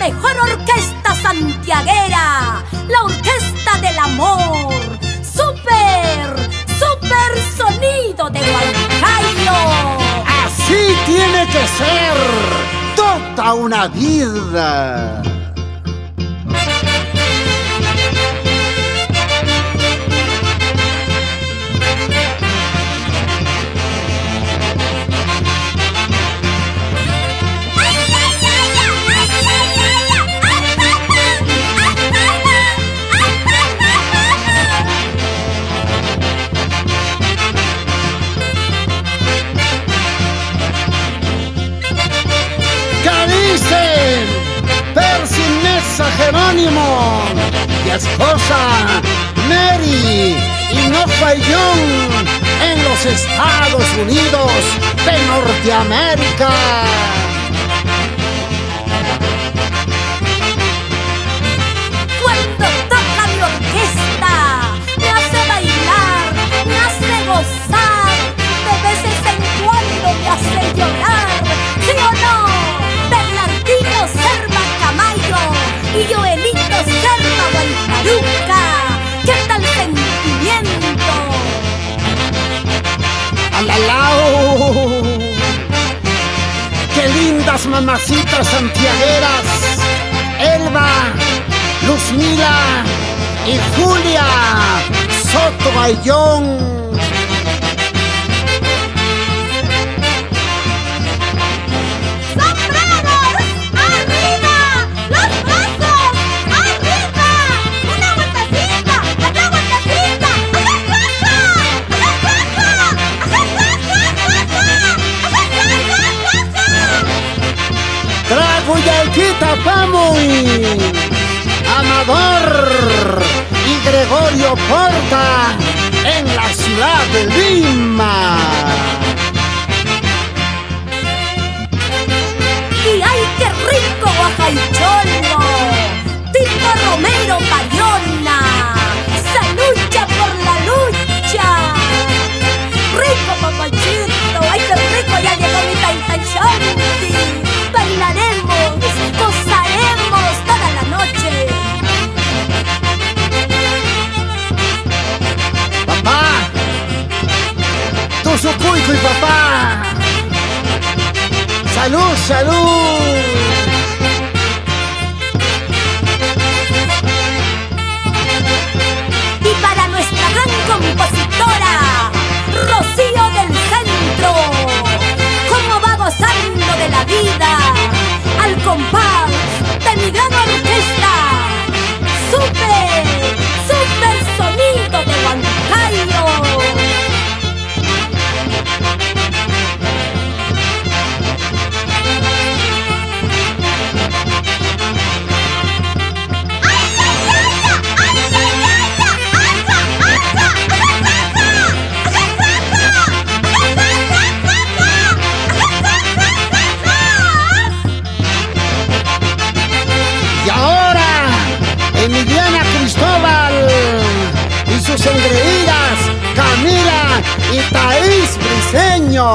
mejor orquesta santiaguera, la Orquesta del Amor. ¡Súper sonido de Huancayo! Así tiene que ser toda una vida. Percy Mesa Jerónimo y esposa Mary Hinojoa Young en los Estados Unidos de Norteamérica. Cuando toca mi orquesta, me hace bailar, me hace gozar, de veces en cuando me hace llorar. ¿Sí o no? Bernardino Serva Camayo y Joelito Serva Guayparuca. ¿Qué tal sentimiento? ¡Alalao! ¡Qué lindas mamacitas santiagueras! Elba, Luzmila y Julia Soto Ayllón. Guayquita Pamuy, Amador y Gregorio Porta en la ciudad de Lima. Y ay, qué rico guajaycholo, Tito Romero Bayona, se lucha por la lucha. Rico papachito, ay qué rico, ya llegó mi Taitachanti. Bailaremos, gozaremos toda la noche. Papá, tu sucuico y papá. Salud, salud. Y para nuestra gran compositora, Rocío del Centro, cómo va gozando de la vida al compás de mi gran orquesta. Súper sonido de Huancayo. Y ahora, Emiliana Cristóbal y sus engreídas Camila y Thaís Briseño.